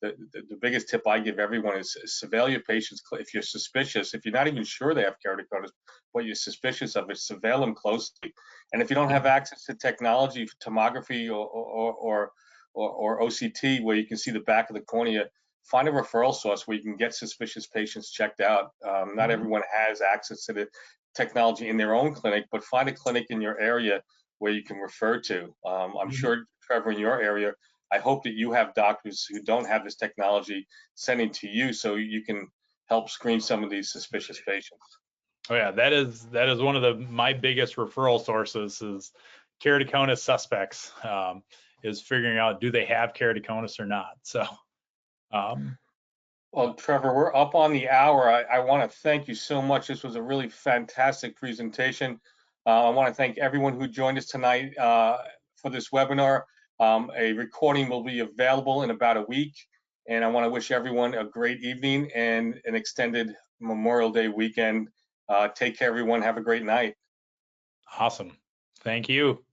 the biggest tip I give everyone is surveil your patients. If you're suspicious, if you're not even sure they have keratoconus, but you're suspicious of it, surveil them closely. And if you don't have access to technology, tomography or OCT, where you can see the back of the cornea, find a referral source where you can get suspicious patients checked out. Not everyone has access to the technology in their own clinic, but find a clinic in your area where you can refer to. I'm sure, Trevor, in your area, I hope that you have doctors who don't have this technology sending to you so you can help screen some of these suspicious patients. Oh yeah, that is one of my biggest referral sources is keratoconus suspects, is figuring out, do they have keratoconus or not? So, well, Trevor, we're up on the hour. I want to thank you so much. This was a really fantastic presentation. I want to thank everyone who joined us tonight for this webinar. A recording will be available in about a week. And I want to wish everyone a great evening and an extended Memorial Day weekend. Take care, everyone. Have a great night. awesome. Thank you.